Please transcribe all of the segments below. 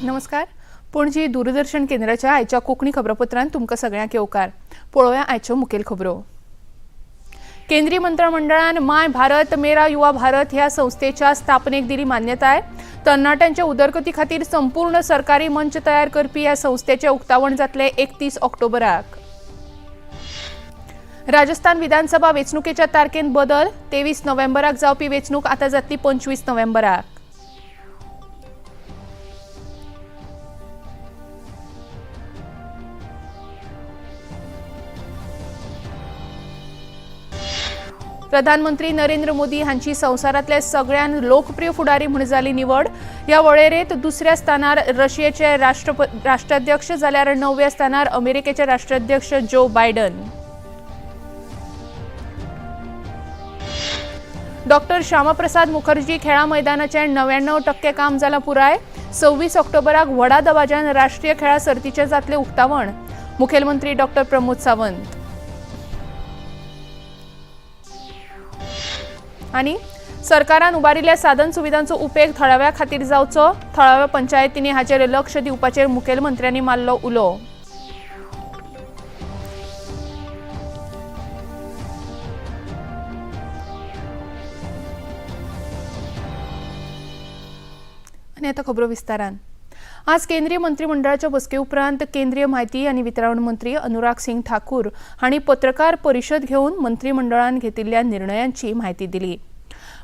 नमस्कार. पणजी दूरदर्शन केंद्राच्या आयच्या कोंकणी खबरापत्रांत तुमकां सगळ्यांक येवकार. पळोवया आयच्यो मुखेल खबरो. केंद्रीय मंत्रिमंडळान माय भारत मेरा युवा भारत ह्या संस्थेच्या स्थापनेक दिली मान्यताय. तरणाट्यांच्या उदरगती खातीर संपूर्ण सरकारी मंच तयार करपी ह्या संस्थेचे उक्तावण जातले 31 ऑक्टोबराक. राजस्थान विधानसभा वेंचणुकेच्या तारखेंत बदल. 23 नोव्हेंबराक जावपी वेंचणूक आतां जातली 25 नोव्हेंबराक. प्रधानमंत्री नरेंद्र मोदी हांची संवसारांतले सगळ्यात लोकप्रिय फुडारी म्हूण जाली निवड. ह्या वळेरेंत दुसऱ्या स्थानार रशियेचे राष्ट्राध्यक्ष जाल्यार 9व्या स्थानार अमेरिकेचे राष्ट्राध्यक्ष Joe Biden. Doctor Shyamaprasad Mukherjee खेळा मैदानाचे 99% काम जालां पुराय. 26 ऑक्टोबराक व्हडा दबाज्यान राष्ट्रीय खेळा सर्तीचे जातले उक्तावण. मुखेलमंत्री डॉक्टर प्रमोद सावंत. आनी सरकारान उबारिल्ल्या साधन सुविधांचो उपेग थळाव्या खातीर जावचो. थळाव्या पंचायतींनी हाचेर लक्ष दिवपाचेर मुखेलमंत्र्यांनी मारलो उलो. आनी आतां खबरो विस्तारान. आज केंद्रीय मंत्रिमंडळाच्या बसके उपरांत केंद्रीय म्हायती आनी वितरण मंत्री अनुराग सिंग ठाकूर हांणी पत्रकार परिशद घेवन मंत्रिमंडळान घेतिल्ल्या निर्णयांची म्हायती दिली.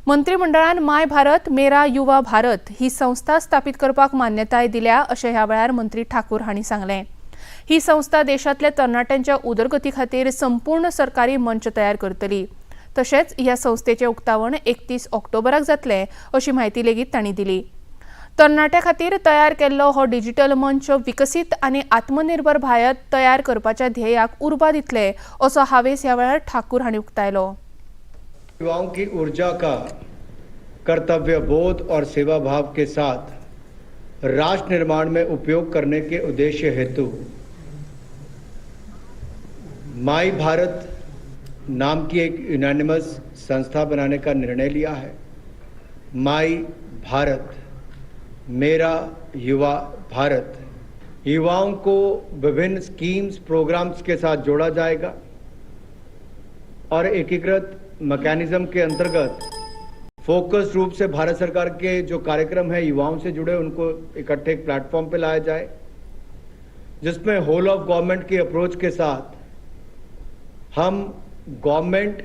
मंत्रिमंडळान माय भारत मेरा युवा भारत ही संस्था स्थापीत करपाक मान्यताय दिल्या अशें ह्या वेळार मंत्री ठाकूर हांणी सांगलें. ही संस्था देशांतल्या तरणाट्यांच्या उदरगती खातीर संपूर्ण सरकारी मंच तयार करतली. तशेंच ह्या संस्थेचें उक्तावण 31 ऑक्टोबराक जातलें अशी म्हायती लेगीत तांणी दिली. तरणाट्यां खातीर तयार केल्लो हो डिजिटल मंच विकसीत आनी आत्मनिर्भर भारत तयार करपाच्या ध्येयाक उर्बा दितले असो हावेस ह्या वेळार ठाकूर हांणी उक्तायलो. युवाओं की ऊर्जा का कर्तव्य बोध और सेवा भाव के साथ राष्ट्र निर्माण में उपयोग करने के उद्देश्य हेतु माई भारत नाम की एक यूनानिमस संस्था बनाने का निर्णय लिया है. माई भारत मेरा युवा भारत युवाओं को विभिन्न स्कीम्स प्रोग्राम्स के साथ जोड़ा जाएगा और एकीकृत मैकेनिज्म के अंतर्गत फोकस रूप से भारत सरकार के जो कार्यक्रम है युवाओं से जुड़े उनको इकट्ठे एक प्लेटफॉर्म पे लाया जाए, जिसमें होल ऑफ गवर्नमेंट की अप्रोच के साथ हम गवर्नमेंट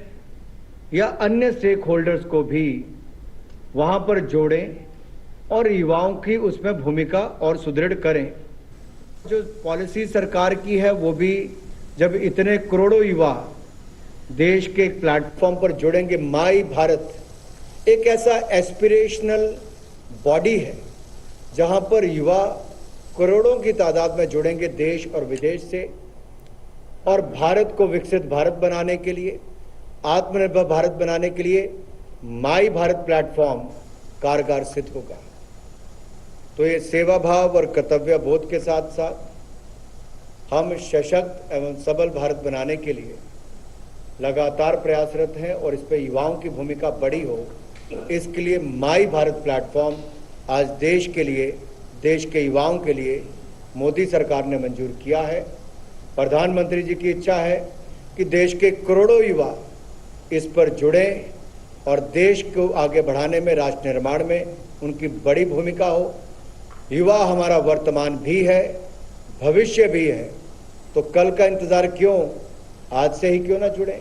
या अन्य स्टेक होल्डर्स को भी वहां पर जोड़ें और युवाओं की उसमें भूमिका और सुदृढ़ करें. जो पॉलिसी सरकार की है वो भी जब इतने करोड़ों युवा देश के एक प्लेटफॉर्म पर जुड़ेंगे, माई भारत एक ऐसा एस्पिरेशनल बॉडी है जहां पर युवा करोड़ों की तादाद में जुड़ेंगे देश और विदेश से, और भारत को विकसित भारत बनाने के लिए, आत्मनिर्भर भारत बनाने के लिए माई भारत प्लेटफॉर्म कारगर सिद्ध होगा. तो ये सेवा भाव और कर्तव्य बोध के साथ साथ हम सशक्त एवं सबल भारत बनाने के लिए लगातार प्रयासरत हैं और इस पे युवाओं की भूमिका बड़ी हो, इसके लिए माई भारत प्लेटफॉर्म आज देश के लिए, देश के युवाओं के लिए मोदी सरकार ने मंजूर किया है. प्रधानमंत्री जी की इच्छा है कि देश के करोड़ों युवा इस पर जुड़ें और देश को आगे बढ़ाने में, राष्ट्र निर्माण में उनकी बड़ी भूमिका हो. युवा हमारा वर्तमान भी है, भविष्य भी है, तो कल का इंतजार क्यों, आज से ही क्यों ना जुड़ें.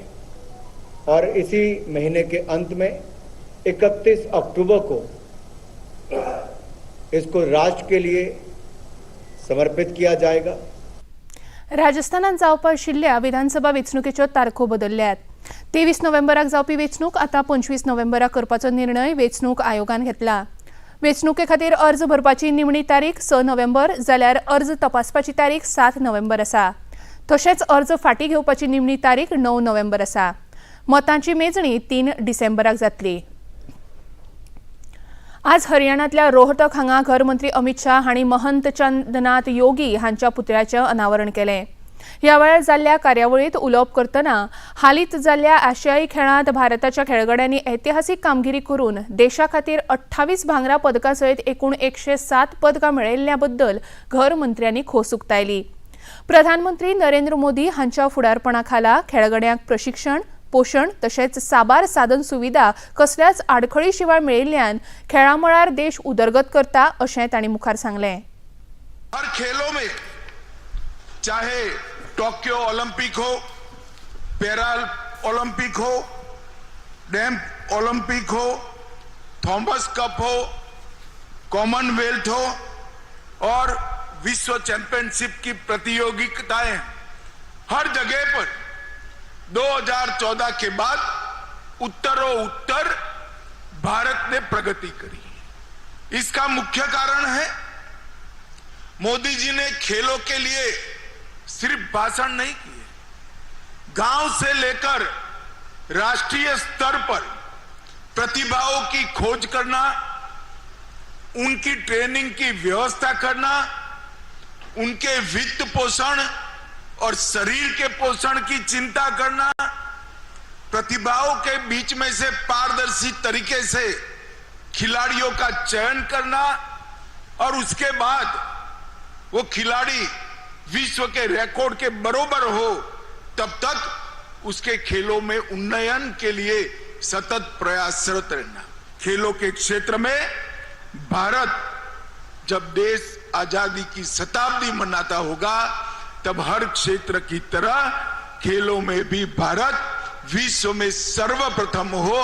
और इसी महीने के अंत में 31 अक्टूबर को इसको राष्ट्र के लिए समर्पित किया जाएगा. राजस्थानात जावपा आशिल्ल्या विधानसभा वेंचणुकेच्यो तारखो बदलल्यात. 23 नोव्हेंबराक जावपी वेंचणूक आतां 25 नोव्हेंबराक करपाचो निर्णय वेंचणूक आयोगान घेतला. वेंचणुके खातीर अर्ज भरपाची निमणी तारीख 6 नोव्हेंबर जाल्यार अर्ज तपासपाची तारीख 7 नोव्हेंबर आसा. तशेंच अर्ज फाटीं घेवपाची निमणी तारीख 9 नोव्हेंबर आसा. मतांची मेजणी 3 डिसेंबराक जातली. आज हरियाणांतल्या रोहतक हांगा घर मंत्री अमित शाह हांणी महंत चंद्रनाथ योगी हांच्या पुतळ्याचें अनावरण केलें. ह्या वेळार जाल्ल्या कार्यावळीत उलोवप करतना हालींच जाल्ल्या आशियाई खेळांत भारताच्या खेळगड्यांनी ऐतिहासीक कामगिरी करून देशा खातीर 28 भांगरा पदकां सयत एकूण 107 पदकां मेळयिल्ल्या बद्दल घर मंत्र्यांनी खोस उक्तायली. प्रधानमंत्री नरेंद्र मोदी हांच्या फुडारपणा खाला खेळगड्यांक प्रशिक्षण, पोषण तशेंच साबार साधन सुविधा कसल्याच आडखळी शिवाय मेळिल्ल्यान खेळां मळार देश उदरगत करता अशें तांणी मुखार सांगलें. हर खेलों में, चाहे टोक्यो ओलंपिक हो, पैरा ओलंपिक हो, डैम ओलंपिक हो, थॉमस कप हो, कॉमनवेल्थ हो और विश्व चैंपियनशिप की प्रतियोगिताएं, हर जगह पर 2014 के बाद उत्तरोत्तर भारत ने प्रगति करी. इसका मुख्य कारण है मोदी जी ने खेलों के लिए सिर्फ भाषण नहीं किए, गांव से लेकर राष्ट्रीय स्तर पर प्रतिभाओं की खोज करना, उनकी ट्रेनिंग की व्यवस्था करना, उनके वित्त पोषण और शरीर के पोषण की चिंता करना, प्रतिभाओं के बीच में से पारदर्शी तरीके से खिलाड़ियों का चयन करना और उसके बाद वो खिलाड़ी विश्व के रिकॉर्ड के बराबर हो तब तक उसके खेलों में उन्नयन के लिए सतत प्रयासरत रहना. खेलों के क्षेत्र में भारत जब देश आजादी की शताब्दी मनाता होगा तब हर क्षेत्र की तरह खेलों में भी भारत विश्व में सर्वप्रथम हो.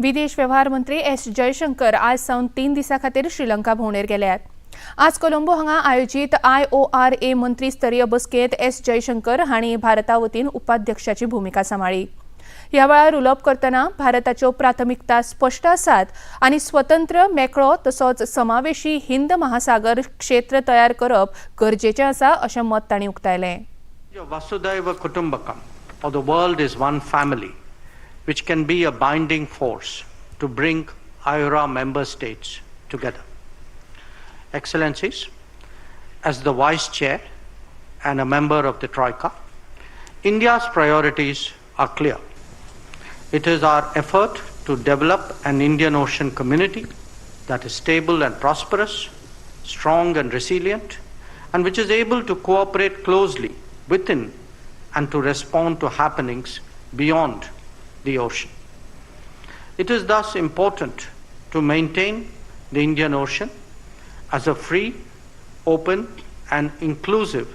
विदेश व्यवहार मंत्री एस जयशंकर आज सावन 3 दिसां खातीर श्रीलंका भोंवडेर गेल्यात. आज कोलंबो हांगा आयोजीत IORA मंत्री स्तरीय बसकेंत एस जयशंकर हांणी भारता वतीन उपाध्यक्षाची भूमिका सांबाळ्ळी. ह्या वेळार उलोवप करतना भारताच्यो प्राथमिकता स्पश्ट आसात आनी स्वतंत्र, मेकळो तसोच समावेशी हिंद महासागर क्षेत्र तयार करप गरजेचें आसा अशें मत तांणी उक्तायलें. Vasudhaiva Kutumbakam, or the world is one family, which can be a binding force to bring IORA member states together. Excellencies, as the Vice Chair and a member of the Troika, India's priorities are clear. It is our effort to develop an Indian Ocean community that is stable and prosperous, strong and resilient, and which is able to cooperate closely within and to respond to happenings beyond the ocean. It is thus important to maintain the Indian Ocean as a free, open and inclusive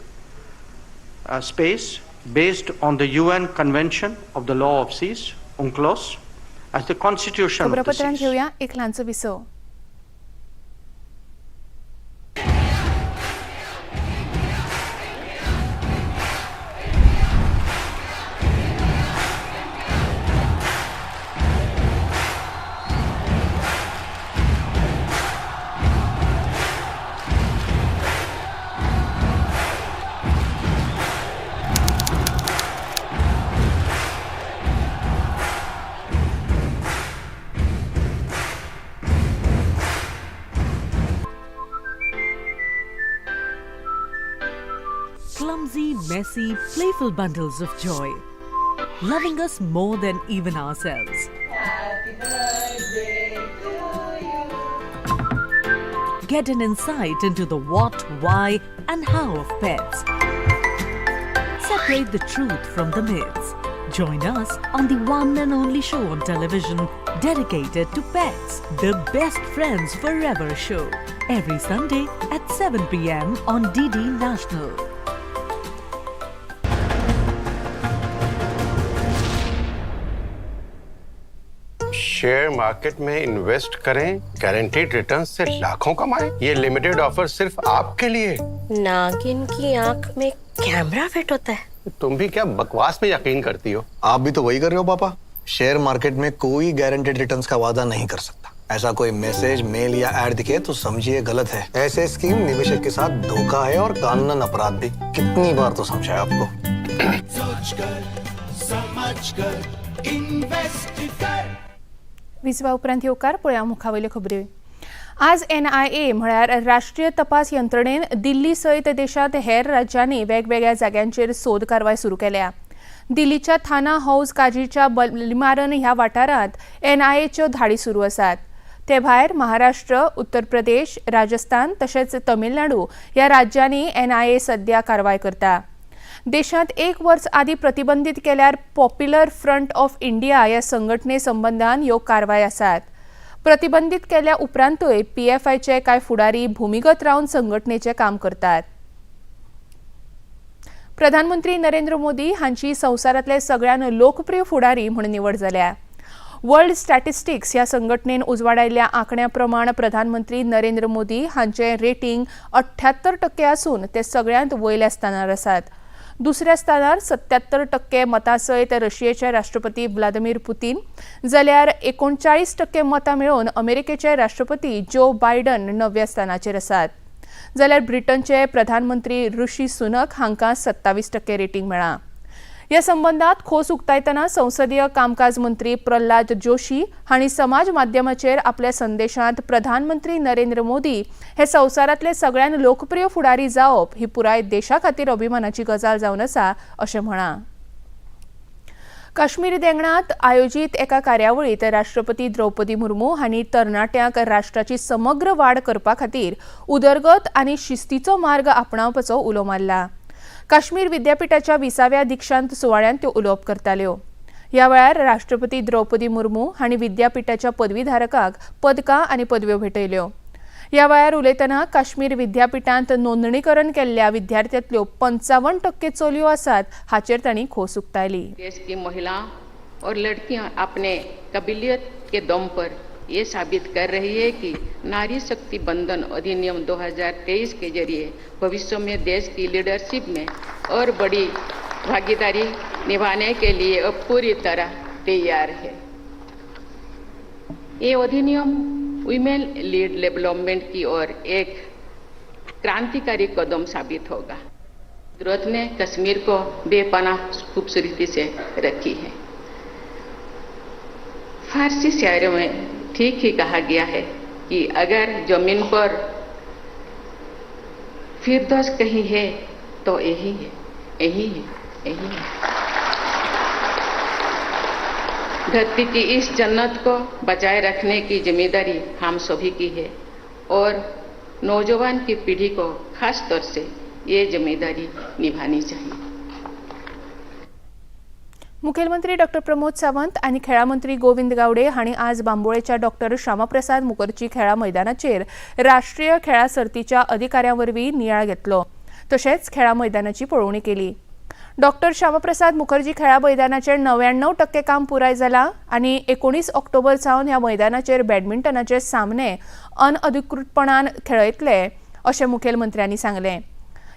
space based on the UN Convention of the Law of Seas, UNCLOS, as the constitution of the खबरापत्रांत seas. घेऊया एक ल्हानचो विसव. Clumsy, messy, playful bundles of joy, loving us more than even ourselves. Get an insight into the what, why, and how of pets. Separate the truth from the myths. Join us on the one and only show on television dedicated to pets, the Best Friends Forever show, every Sunday at 7 p.m. on DD National. Share market में invest करें, guaranteed return से लाखों कमाएं। ये limited offer सिर्फ आपके लिए। नागिन की आंख में कैमरा फिट होता है। तुम भी क्या बकवास में यकीन करती हो? आप भी तो वही कर रहे हो पापा। शेयर मार्केट में कोई गारंटीड रिटर्न्स का वादा नहीं कर सकता। ऐसा कोई मैसेज, मेल या ऐड दिखे तो समझिए गलत है। ऐसे स्कीम निवेशक के साथ धोखा है और कानूनन अपराध भी। कितनी बार तो समझाया आपको। विसवा उपरांत येवकार पळया मुखावयल्यो खबरी. आज NIA म्हळ्यार राष्ट्रीय तपास यंत्रणेन दिल्ली सयत देशांत हेर राज्यांनी वेगवेगळ्या जाग्यांचेर सोद कारवाय सुरू केल्या. दिल्लीच्या थाना हाऊस काजीच्या बलिमारन ह्या वाठारांत NIAच्यो धाडी सुरू आसात. ते भायर महाराष्ट्र, उत्तर प्रदेश, राजस्थान तशेंच तमिळनाडू ह्या राज्यांनी NIA सध्या कारवाय करता. देशांत 1 वर्स आदी प्रतिबंधीत केल्यार पॉप्युलर फ्रंट ऑफ इंडिया ह्या संघटने संबंधान ह्यो कारवाय आसात. प्रतिबंधीत केल्या उपरांतूय PFIचे कांय फुडारी भूमिगत रावन संघटनेचे काम करतात. प्रधानमंत्री नरेंद्र मोदी हांची संवसारांतले सगळ्यान लोकप्रिय फुडारी म्हूण निवड जाल्या. वर्ल्ड स्टॅटिस्टिक्स ह्या संघटनेन उजवाडायल्ल्या आंकड्या प्रमाण प्रधानमंत्री नरेंद्र मोदी हांचें रेटिंग 78% आसून ते सगळ्यांत वयल्या स्थानार आसात. दुसऱ्या स्थानार 77% मतां सयत रशियेचे राष्ट्रपती व्लादिमीर पुतीन, जाल्यार 39% मतां मेळोवन अमेरिकेचे राष्ट्रपती जो बायडन 9व्या स्थानाचेर आसात. जाल्यार ब्रिटनचे प्रधानमंत्री ऋषी सुनक हांकां 27% रेटिंग मेळ्ळां. ह्या संबंधात खोस उक्तायतना संसदीय कामकाज मंत्री प्रल्हाद जोशी हांणी समाज माध्यमाचेर आपल्या संदेशांत प्रधानमंत्री नरेंद्र मोदी हे संवसारांतले सगळ्यान लोकप्रिय फुडारी जावप ही पुराय देशा खातीर अभिमानाची गजाल जावन आसा अशें म्हळां. काश्मीर देंगणांत आयोजीत एका कार्यावळीत राष्ट्रपती द्रौपदी मुर्मू हांणी तरणाट्यांक राष्ट्राची समग्र वाड करपा खातीर उदरगत आनी शिस्तीचो मार्ग आपणावपाचो उलो मारला. काश्मीर विद्यापीठाच्या 20व्या दिक्षांत सुवाळ्यात त्यो उलोवप करताल्यो. ह्या वेळार राष्ट्रपती द्रौपदी मुर्मू हांणी विद्यापीठाच्या पदवीधारकांक पदकां आनी पदव्यो भेटयल्यो. ह्या वेळार उलयतना काश्मीर विद्यापीठांत नोंदणीकरण केल्ल्या विद्यार्थ्यांतल्यो 55% चलयो आसात हाचेर तांणी खोस उक्तायली. देश की महिलाओं और लड़कियां अपने काबिलियत के दम पर ये साबित कर रही है कि नारी शक्ति बंधन अधिनियम 2023 के जरिए भविष्य में देश की लीडरशिप में और बड़ी भागीदारी निभाने के लिए अब पूरी तरह तैयार है. ये अधिनियम वीमेन लीड डेवलपमेंट की ओर एक क्रांतिकारी कदम साबित होगा. कुदरत ने कश्मीर को बेपनाह खूबसूरती से रखी है. फारसी शायरों में ठीक ही कहा गया है कि अगर जमीन पर फिरदौस कहीं है तो यही है, यही है, यही है. धरती की इस जन्नत को बचाए रखने की जिम्मेदारी हम सभी की है और नौजवान की पीढ़ी को खास तौर से ये जिम्मेदारी निभानी चाहिए. मुखेलमंत्री डॉ प्रमोद सावंत आनी खेळा मंत्री गोविंद गावडे हांणी आज बांबोळेच्या डॉ श्यामाप्रसाद मुखर्जी खेळा मैदानाचेर राष्ट्रीय खेळा सर्तीच्या अधिकाऱ्यां वरवीं नियाळ घेतलो. तशेंच खेळा मैदानाची पळोवणी केली. डॉ श्यामाप्रसाद मुखर्जी खेळा मैदानाचेर 99% काम पुराय जालां आनी 19 ऑक्टोबर सावन ह्या मैदानाचेर बॅडमिंटनाचे सामने अनअधिकृतपणान खेळयतले अशें मुखेलमंत्र्यांनी सांगलें.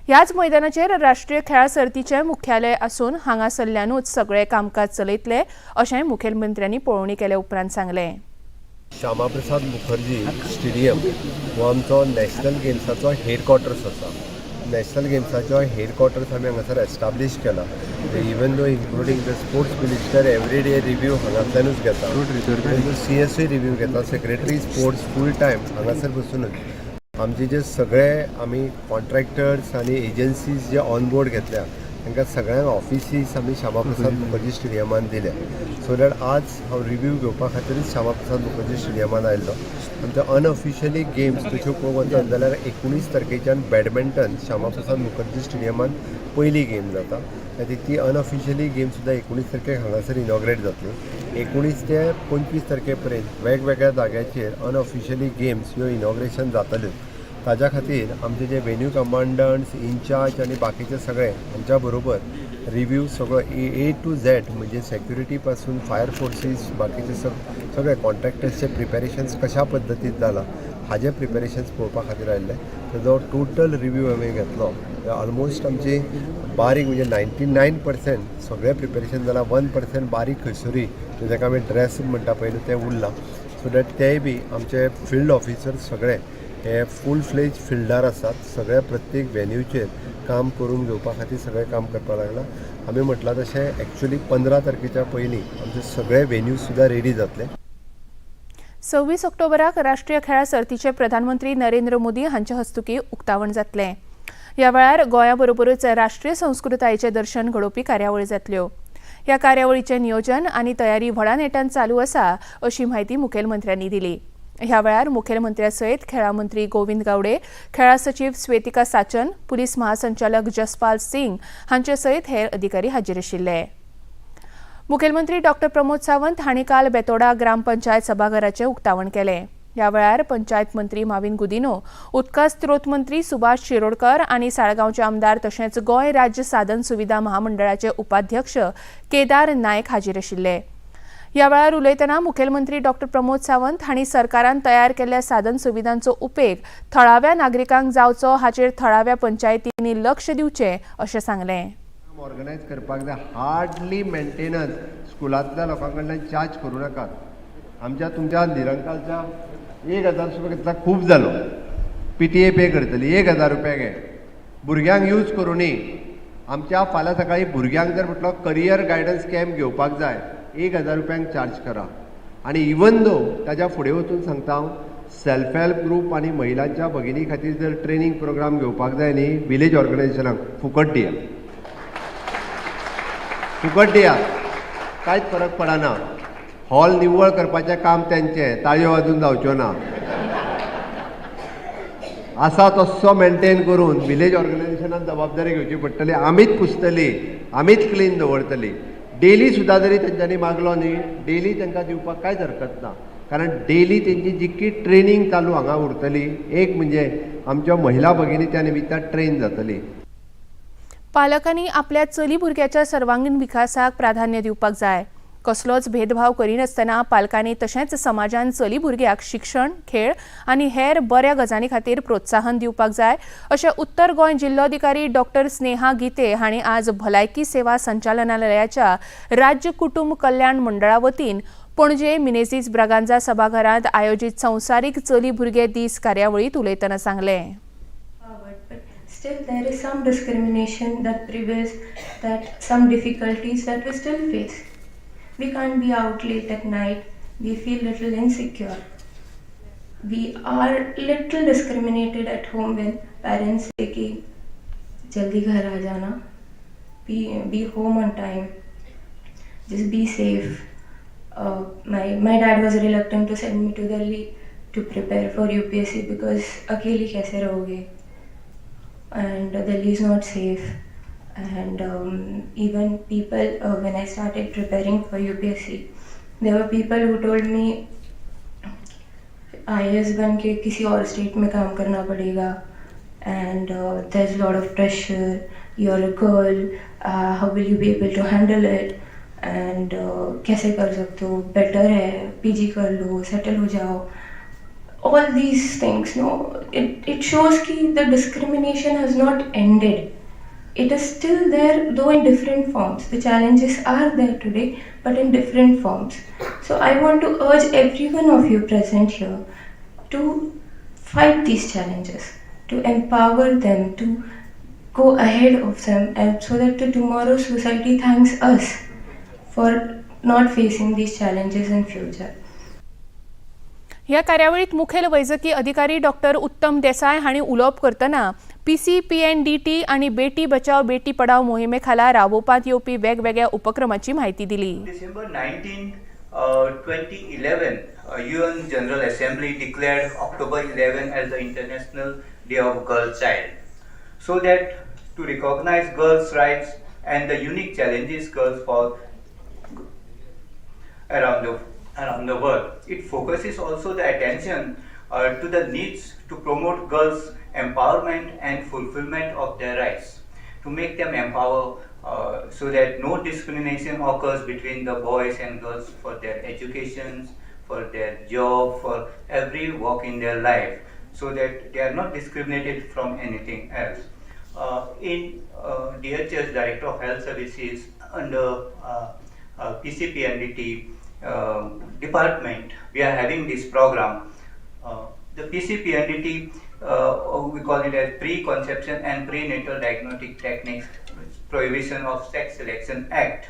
ह्याच मैदानाचेर राष्ट्रीय खेळा सर्तीचें मुख्यालय आसून हांगासरल्यानूच सगळे कामकाज चलयतले अशें मुखेलमंत्र्यांनी पळोवणी केले उपरांत सांगलें. श्यामाप्रसाद मुखर्जी स्टेडियम हो आमचो नॅशनल गेम्साचो हेडक्वॉर्टर्स आसा. नॅशनल गेम्साचो हेडक्वॉर्टर्स आमी हांगासर एस्टाब्लीश केला. Even though including the sports minister every day review हांगासरनूच घेता. CSE रिव्यू घेता. सेक्रेटरी स्पोर्ट्स फूल टायम हांगासर बसूनच. आमचे जे सगळे आमी कॉन्ट्रॅक्टर्स आनी एजन्सीज जे ऑनबोर्ड घेतल्या तांकां सगळ्यांक ऑफिसीस आमी श्यामाप्रसाद मुखर्जी स्टेडियमान दिल्या. सो दॅट आज हांव रिव्यू घेवपा खातीरच श्यामाप्रसाद मुखर्जी स्टेडियमान आयिल्लो. आमचे अनऑफिशियली गेम्स तश्यो पळोवंक वचत जाल्यार 19 तारखेच्यान बॅडमिंटन श्यामाप्रसाद मुखर्जी स्टेडियमान पयली गेम जाता. आनी ती अनऑफिशियली गेम सुद्दां 19 तारखेक हांगासर इनॉग्रेट जातली. 19 ते 25 तारखे पर्यंत वेगवेगळ्या जाग्याचेर अनऑफिशियली गेम्स ह्यो इनॉग्रेशन जातल्यो. ताज्या खातीर आमचे जे वेन्यू कमांडंट्स इन्चार्ज आनी बाकीचे सगळे हांच्या बरोबर रिव्यू सगळो A to Z म्हणजे सेक्युरिटी पासून फायर फोर्सीस बाकीचे सगळे कॉन्ट्रॅक्टर्सचे प्रिपॅरेशन्स कशा पद्दतीन जाला हाजे प्रिपॅरेशन्स पळोवपा खातीर आयिल्ले. तेजो टोटल रिव्यू हांवें घेतलो. ऑलमोस्ट आमची बारीक म्हणजे 99% सगळें प्रिपॅरेशन जालां. 1% बारीक खंयसरी जाका आमी ड्रेस म्हणटा पळय तें उरलां. सो दॅट तेय बी आमचे फिल्ड ऑफिसर्स सगळे हे फूल फ्लेज फिल्डार आसात. सगळ्या प्रत्येक वेन्यूचेर काम करून घेवपा खातीर सगळें काम करपाक लागलां. आमी म्हटलां तशें एक्चुअली 15 तारखेच्या पयलीं आमचे सगळे वेन्यूज सुद्दां रेडी जातले. 26 ऑक्टोबराक राष्ट्रीय खेळा सर्तीचे प्रधानमंत्री नरेंद्र मोदी हांचे हस्तुकी उक्तावण जातलें. ह्या वेळार गोंया बरोबरच राष्ट्रीय संस्कृतायेचें दर्शन घडोवपी कार्यावळी जातल्यो. ह्या कार्यावळीचें नियोजन आनी तयारी व्हडा नेटान चालू आसा अशी माहिती मुखेलमंत्र्यांनी दिली. ह्या वेळार मुखेलमंत्र्या सयत खेळा मंत्री गोविंद गावडे, खेळा सचिव स्वेतिका साचन, पुलीस महासंचालक जसपाल सिंग हांचे सयत हेर अधिकारी हाजीर आशिल्ले. मुखेलमंत्री डॉक्टर प्रमोद सावंत हांणी काल बेतोडा ग्रामपंचायत सभाघराचें उक्तावण केलें. ह्या वेळार पंचायत मंत्री माविन गुदिनो, उदका स्त्रोत मंत्री सुभाष शिरोडकर आनी साळगांवचे आमदार तशेंच गोंय राज्य साधन सुविधा महामंडळाचे उपाध्यक्ष केदार नायक हाजीर आशिल्ले. ह्या वेळार उलयतना मुखेलमंत्री डॉक्टर प्रमोद सावंत हांणी सरकारान तयार केल्ल्या साधन सुविधांचो उपेग थळाव्या नागरिकांक जावचो हाचेर थळाव्या पंचायतींनी लक्ष दिवचें अशें सांगलें. ऑर्गनायज करपाक जाय. हार्डली मेंटेनन्स स्कुलांतल्या लोकां कडल्यान चार्ज करूं नाकात. आमच्या तुमच्या निरंकालच्या 1000 रुपया घेतला खूब जालो. PTA पे करतली 1000 रुपया घे. भुरग्यांक यूज करूनी आमच्या फाल्यां सकाळी भुरग्यांक जर म्हटलो करियर गायडन्स कॅम्प घेवपाक जाय 1000 रुपयांक चार्ज करा. आनी इवन दो ताच्या फुडें वचून सांगता हांव सेल्फ हेल्प ग्रूप आनी महिलांच्या भगिनी खातीर जर ट्रेनींग प्रोग्राम घेवपाक जाय न्ही विलेज ऑर्गनायझेशनाक फुकट दिया. फुकट दिया. कांयच फरक पडना. हॉल निवळ करपाचें काम तेंचें, ताळयो वाजून जावच्यो ना. आसा तस्सो मेंटेन करून विलेज ऑर्गनायझेशनान जबाबदारी घेवची पडटली. आमीच पुसतली, आमीच क्लीन दवरतली. डेली सुद्दां जरी तेंच्यांनी मागलो न्ही डेली तांकां दिवपाक कांयच हरकत ना. कारण डेली तेंची जितकी ट्रेनींग चालू हांगा उरतली. एक म्हणजे आमच्या महिला भगिनी त्या निमित्तान ट्रेन जातली. पालकांनी आपल्या चली भुरग्याच्या सर्वांगीण विकासाक प्राधान्य दिवपाक जाय. कसलोच भेदभाव करिनासतना पालकांनी तशेंच समाजान चली भुरग्याक शिक्षण, खेळ आनी हेर बऱ्या गजाली खातीर प्रोत्साहन दिवपाक जाय अशें उत्तर गोंय जिल्लोधिकारी डॉक्टर स्नेहा गिते हांणी आज भलायकी सेवा संचालनालयाच्या राज्य कुटुंब कल्याण मंडळा वतीन पणजे मिनेझीस ब्रागांजा सभाघरांत आयोजीत संवसारीक चली भुरगे दीस कार्यावळीत उलयतना सांगलें. Still, there is some discrimination that prevails, that some difficulties that we still face. We can't be out late at night. We feel little insecure. We are little discriminated at home when parents say कि जल्दी घर आ जाना, be home on time, just be safe. My dad was reluctant to send me to Delhi to prepare for UPSC because अकेली कैसे रहोगे? And Delhi is not safe. And even people, when I started preparing for UPSC, there were people who told me IAS बन के किसी और state में काम करना पड़ेगा, and there's a lot of pressure, you're a girl, how will you be able to handle it, and कैसे कर सकते हो, better है PG कर लो, settle हो जाओ. All these things, no, it shows कि the discrimination has not ended. It is still there, though in different forms. The challenges are there today, but in different forms. So I want to urge every one of you present here to fight these challenges, to empower them, to go ahead of them, and so that the tomorrow society thanks us for not facing these challenges in future. ह्या कार्यावळीत मुखेल वैजकी अधिकारी doctor उत्तम देसाय हांणी उलोवप करतना PCPNDT आनी बेटी बचाव बेटी पढाव मोहिमे खाला राबोवपांत येवपी वेगवेगळ्या उपक्रमांची म्हायती दिली. December 19, 2011, UN General Assembly declared October 11 as the International Day of Girl Child, so that to recognize girls' rights and the unique challenges girls face around the world. It focuses also the attention to the needs to promote girls' empowerment and fulfillment of their rights, to make them empowered so that no discrimination occurs between the boys and girls for their education, for their job, for every walk in their life, so that they are not discriminated from anything else. In DHS, Director of Health Services, under PCPNDT department, we are having this program. The PCPNDT, we call it as Preconception and Prenatal Diagnostic Techniques Prohibition of Sex Selection Act,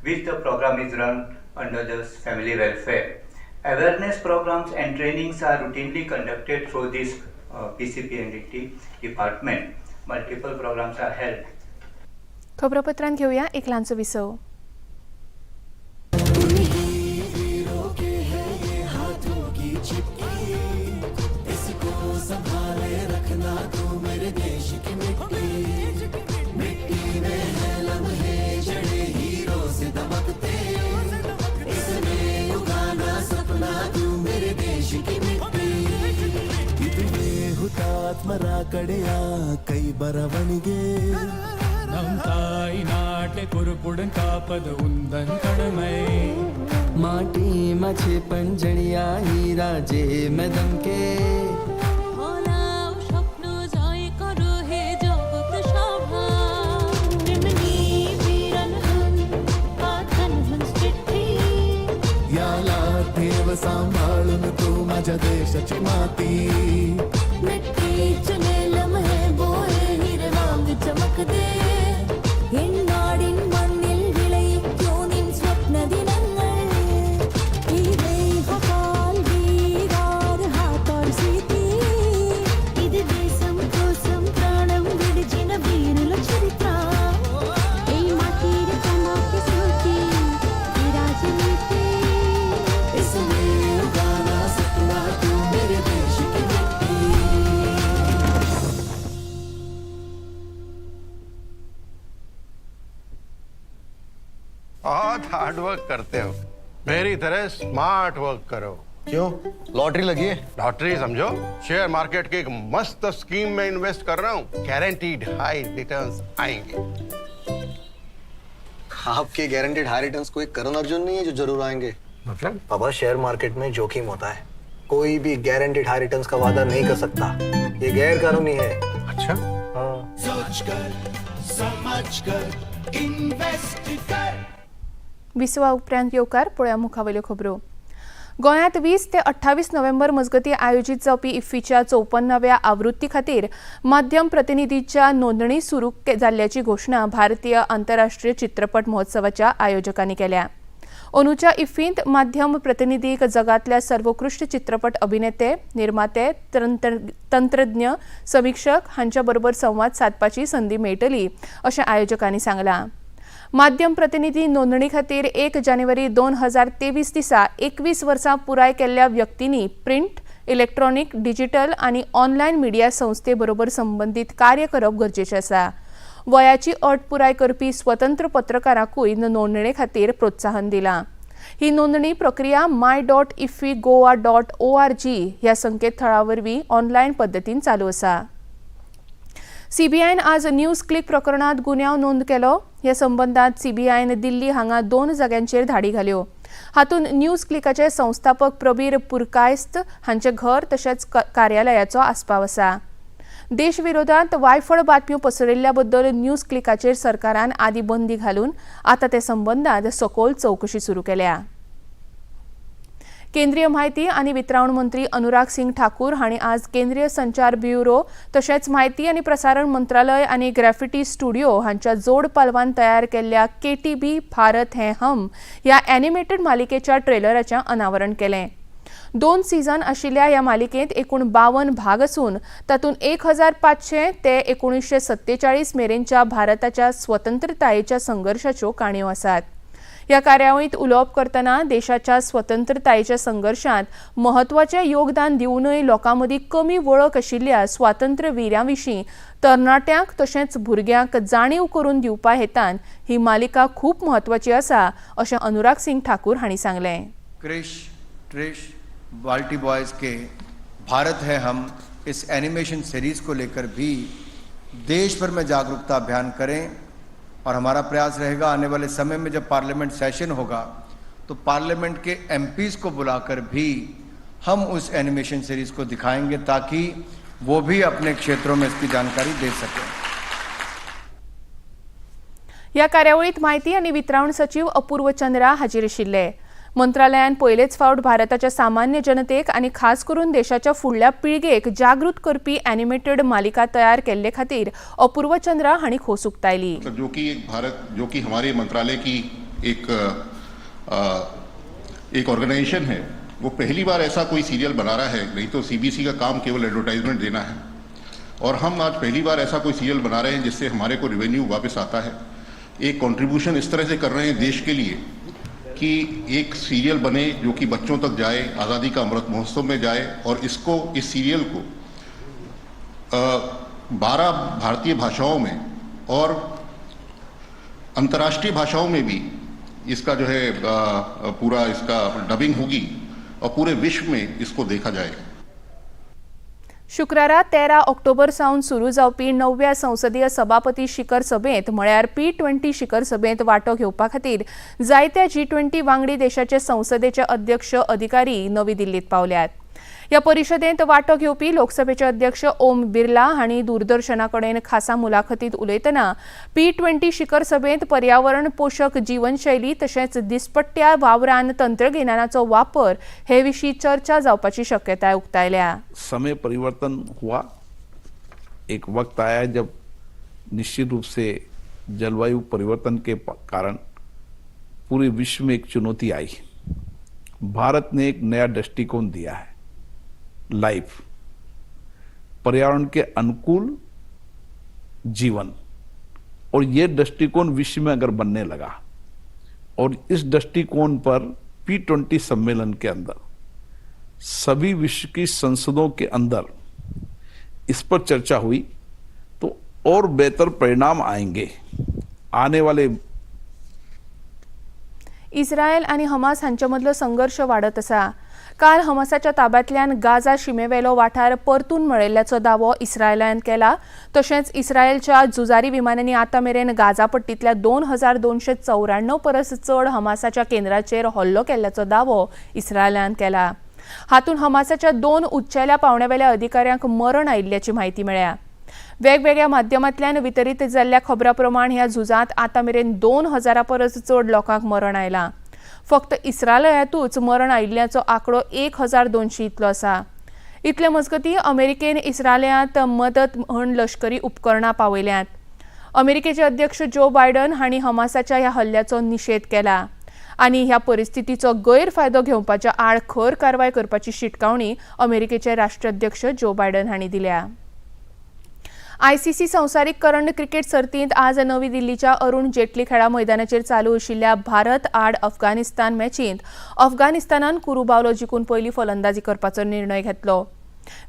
which the program is run under the Family Welfare. Awareness programs and trainings are routinely conducted through this PCPNDT department. Multiple programs are held. खबरापत्रांत घेऊया एक ल्हानसो विसव. ಮರಾಕಡೆಯ ಕೈ ಬರವಣಿಗೆ ನಮ್ ತಾಯಿ ನಾಟೆ ಕುರುಪುಡನ್ ಕಾಪದ ಉಂದನ್ ಕಡಮೈ ಮಾಟಿ ಮಛೆ ಪಂಜಣಿಯ ಹೀರಾ ಜೇ ಮದಂ K देव सांभाळून तू माझ्या देशाची माती मिट्टी चले लम्हे बोळे हिरवांग चमकते हिंडाडीन मण्णिल विळयिक्योनिन स्वप्न दिनंगळ ഈ ദേഹപാൽ വീരാർ ഹാത്തോർ സീതി ഇത് ദേശം కోసం ప్రాణం విడిచిన వీరుల చరిత్ర ఈ మాటిర కన్నకి సూటి ఈ రాజనీతి बहुत हार्ड वर्क करते हो, मेरी तरह स्मार्ट वर्क करो. क्यों? लॉटरी लगी है? लॉटरी समझो, शेयर मार्केट की एक मस्त स्कीम में इन्वेस्ट कर रहा हूँ. गारंटीड हाई रिटर्न्स आएंगे. आपके गारंटीड हाई रिटर्न्स कोई करण अर्जुन नहीं है जो जरूर आएंगे. मतलब? बाबा, शेयर मार्केट में जोखिम होता है. कोई भी गारंटीड हाई रिटर्न्स का वादा नहीं कर सकता. ये गैर कानूनी है. अच्छा? हाँ. सोच कर समझ कर इन्वेस्ट कर. विसवा उपरांत येवकार पळया मुखावेल्यो खबरो. गोंयांत 20 ते 28 नोव्हेंबर मजगती आयोजित जावपी इफ्फीच्या 54व्या आवृत्ती खातीर माध्यम प्रतिनिधीच्या नोंदणी सुरू जाल्ल्याची घोशणा भारतीय आंतरराष्ट्रीय चित्रपट महोत्सवाच्या आयोजकांनी केल्या. अंदूच्या इफ्फींत माध्यम प्रतिनिधीक जगांतल्या सर्वोत्कृश्ट चित्रपट अभिनेते, निर्माते, तंत्रज्ञ, समीक्षक हांच्या बरोबर संवाद साधपाची संदी मेळटली अशें आयोजकांनी सांगलां. माध्यम प्रतिनिधी नोंदणी खातीर 1 जानेवारी 2023 दिसा 21 वर्सां पुराय केल्ल्या व्यक्तींनी प्रिंट, इलेक्ट्रॉनिक, डिजिटल आनी ऑनलायन मिडिया संस्थे बरोबर संबंदीत कार्य करप गरजेचें आसा. वयाची अट पुराय करपी स्वतंत्र पत्रकारांकूय नोंदणी खातीर प्रोत्साहन दिलां. ही नोंदणी प्रक्रिया my.iffigoa.org ह्या संकेतथळा वरवीं ऑनलायन पद्दतीन चालू आसा. सीबीआयन आज न्यूज क्लिक प्रकरणात गुन्यांव नोंद केलो. ह्या संबंधात सीबीआयन दिल्ली हांगा 2 जाग्यांचेर धाडी घाल्यो. हातूंत न्यूज क्लिकाचे संस्थापक प्रबीर पुरकायस्त हांचे घर तशेंच कार्यालयाचो आस्पाव आसा. देशविरोधांत वायफळ बातम्यो पसरयल्ल्या बद्दल न्यूज क्लिकाचेर सरकारान आदी बंदी घालून आतां ते संबंधात सखोल चवकशी सुरू केल्या. केंद्रीय म्हायती आनी वितरावण मंत्री अनुराग सिंग ठाकूर हांणी आज केंद्रीय संचार ब्युरो तशेंच म्हायती आनी प्रसारण मंत्रालय आनी ग्रॅफिटी स्टुडिओ हांच्या जोड पालवान तयार केल्ल्या KTB भारत है हम ह्या एनिमेटेड मालिकेच्या ट्रेलराचें अनावरण केलें. 2 सीझन आशिल्ल्या ह्या मालिकेंत एकूण 52 भाग असून तातूंत 1500 ते 1947 मेरेनच्या भारताच्या स्वतंत्रतायेच्या संघर्शाच्यो काणयो आसात. ह्या कार्यावळींत उलोवप करतना देशाच्या स्वतंत्रतायेच्या संघर्शांत महत्वाचें योगदान दिवनय लोकां मदीं कमी वळख आशिल्ल्या स्वातंत्र्य वीरां विशीं तरणाट्यांक तशेंच भुरग्यांक जाणीव करून दिवपा हेतान ही मालिका खूब महत्वाची आसा अशें अनुराग सिंग ठाकूर हांणी सांगलें. क्रिश, ट्रिश, बाल्टी बॉयज़ के भारत है हम इस एनिमेशन सीरीज को लेकर भी देश भर में जागरूकता अभियान करें और हमारा प्रयास रहेगा आने वाले समय में जब पार्लियामेंट सेशन होगा तो पार्लियामेंट के एमपीज को बुलाकर भी हम उस एनिमेशन सीरीज को दिखाएंगे ताकि वो भी अपने क्षेत्रों में इसकी जानकारी दे सकें. ह्या कार्यावळींत म्हायती आनी वितरावण सचिव अपूर्व चंद्रा हाजीर आशिल्ले. मंत्रालयान पयलेच फावट भारताच्या सामान्य जनतेक आनी खास करून देशाच्या फुडल्या पिळगेक जागृत करपी एनिमेटेड मालिका तयार केल्ले खातीर अपूर्व चंद्रा हांणी खोस उक्तायली. जो कि हमारे मंत्रालय की एक ऑर्गेनाइजेशन है वो पहली बार ऐसा कोई सीरियल बना रहा है, नहीं तो सीबीसी का काम केवल एडवर्टाइजमेंट देना है, और हम आज पहली बार ऐसा कोई सीरियल बना रहे हैं जिससे हमारे को रेवेन्यू वापस आता है। एक कंट्रीब्यूशन इस तरह से कर रहे हैं देश के लिए कि एक सीरियल बने जो कि बच्चों तक जाए, आज़ादी का अमृत महोत्सव में जाए, और इस सीरियल को 12 भारतीय भाषाओं में और अंतर्राष्ट्रीय भाषाओं में भी इसका जो है पूरा इसका डबिंग होगी और पूरे विश्व में इसको देखा जाएगा। शुक्रारा 13 ऑक्टोबर सावन सुरू जावपी 9व्या संसदीय सभापती शिखर सभेत म्हळ्यार P20 शिखर सभेत वांटो घेवपा खातीर जायत्या G20 वांगडी देशाचे संसदेचे अध्यक्ष अधिकारी नवी दिल्लीत पावल्यात। ह्या परिशदेंत वांटो घेवपी लोकसभेचे अध्यक्ष ओम बिर्ला हांणी दूरदर्शनाकडेन खासा मुलाखतीत उलयतना P20 शिखर सभेत पर्यावरण पोषक जीवनशैली तशेंच दिसपट्ट्या वावरान तंत्रगिन्यानाचो वापर हे विशीं चर्चा जावपाची शक्यताय उक्तायल्या। समय परिवर्तन हुआ, एक वक्त आया जब निश्चित रूप से जलवायु परिवर्तन के कारण पूरे विश्व में एक चुनौती आई। भारत ने एक नया दृष्टिकोण दिया है, लाइफ, पर्यावरण के अनुकूल जीवन, और ये दृष्टिकोण विश्व में अगर बनने लगा और इस दृष्टिकोण पर P20 सम्मेलन के अंदर सभी विश्व की संसदों के अंदर इस पर चर्चा हुई तो और बेहतर परिणाम आएंगे। आने वाले इस्रायल आणि हमास हांचे मदलो संघर्ष वाढत आसा। काल हमासाच्या ताब्यांतल्यान गाजा शिमेवेलो वाठार परतून मेळयल्ल्याचो दावो इस्रायलान केला। तशेंच इस्रायलच्या झुजारी विमानांनी आतां मेरेन गाजा पट्टींतल्या 2294 परस चड हमासाच्या केंद्रांचेर हल्लो केल्ल्याचो दावो इस्रायलान केला। हातूंत हमासाच्या 2 उच्चेल्या पावंड्यावेल्या अधिकाऱ्यांक मरण आयिल्ल्याची म्हायती मेळ्ळ्या। वेगवेगळ्या माध्यमांतल्यान वितरीत जाल्ल्या खबरां प्रमाण ह्या झुजांत आतां मेरेन 2000 परस चड लोकांक मरण आयलां। फक्त इस्रायलांतूच मरण आयिल्ल्याचो आंकडो 1200 इतलो आसा। इतले मजगतीं अमेरिकेन इस्रायलांत मदत म्हण लश्करी उपकरणां पावयल्यांत। अमेरिकेचे अध्यक्ष जो बायडन हांणी हमासाच्या ह्या हल्ल्याचो निशेध केला आनी ह्या परिस्थितीचो गैरफायदो घेवपाच्या आड खर कारवाय करपाची शिटकावणी अमेरिकेचे राष्ट्राध्यक्ष जो बायडन हांणी दिल्या। ICC संवसारीक करंड क्रिकेट सर्तींत आज नवी दिल्लीच्या अरुण जेटली खेळा मैदानाचेर चालू आशिल्ल्या भारत आड अफगाणिस्तान मॅचींत अफगाणिस्तानान कुरुबावलो जिखून पयली फलंदाजी करपाचो निर्णय घेतलो।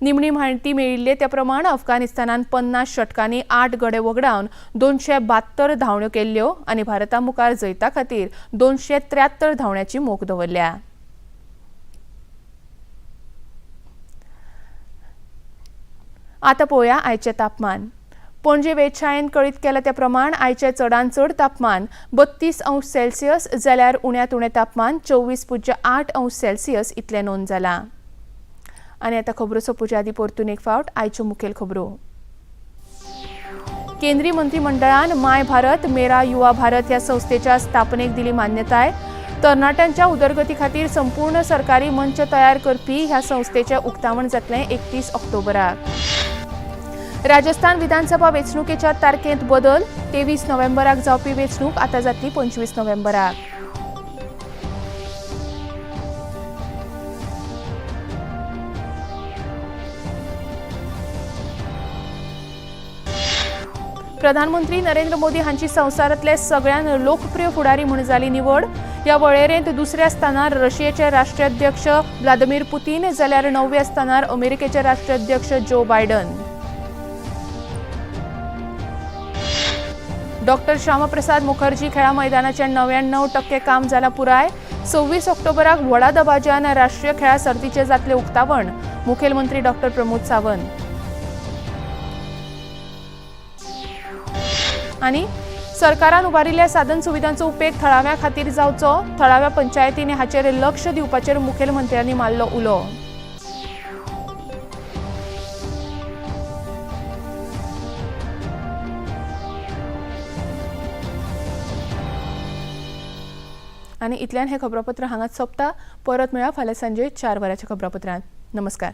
निमणी म्हायती मेळिल्ले त्या प्रमाण अफगाणिस्तानान 50 षटकांनी 8 गडे वगडावन 272 धांवड्यो केल्ल्यो आनी भारता मुखार जैता खातीर 273 धांवड्याची मोख दवरल्या। आता पळोवया आयचे तापमान। पणजे वेधशाळेन कळीत केला त्या प्रमाण आयचे चडांत चड तापमान 32 अंश सेल्सियस जाल्यार उण्यांत उणें तापमान 24.8 अंश सेल्सियस इतलें नोंद जालां। आनी आतां खबरो सोंपोवचे आदीं परतून एक फावट आयच्यो मुखेल खबरो। केंद्रीय मंत्रिमंडळान माय भारत मेरा युवा भारत ह्या संस्थेच्या स्थापनेक दिली मान्यताय। तरणाट्यांच्या उदरगती खातीर संपूर्ण सरकारी मंच तयार करपी ह्या संस्थेचें उक्तावण जातलें 31 ऑक्टोबराक। राजस्थान विधानसभा वेंचणुकेच्या तारखेंत बदल 23 नोव्हेंबराक जावपी वेंचणूक आतां जातली 25 नोव्हेंबराक। प्रधानमंत्री नरेंद्र मोदी हांची संवसारांतले सगळ्यात लोकप्रिय फुडारी म्हूण जाली निवड। ह्या वळेरेंत दुसऱ्या स्थानार रशियेचे राष्ट्राध्यक्ष व्लादिमीर पुतीन जाल्यार 9व्या स्थानार अमेरिकेचे राष्ट्राध्यक्ष Joe Biden. Doctor Shyamaprasad Mukherjee खेळा मैदानाचे 99% काम जालां पुराय। 26 ऑक्टोबराक व्हडा दबाज्यान राष्ट्रीय खेळा सर्तीचे जातले उक्तावण मुखेलमंत्री डॉक्टर प्रमोद सावंत। आनी सरकारान उबारिल्ल्या साधन सुविधांचो उपेग थळाव्यां खातीर जावचो, थळाव्या पंचायतींनी हाचेर लक्ष दिवपाचेर मुखेलमंत्र्यांनी मारलो उलो। आनी इतल्यान हे खबरापत्र हांगाच सोंपता। परत मेळया फाल्यां सांजे 4 वरांच्या खबरापत्रांत। नमस्कार।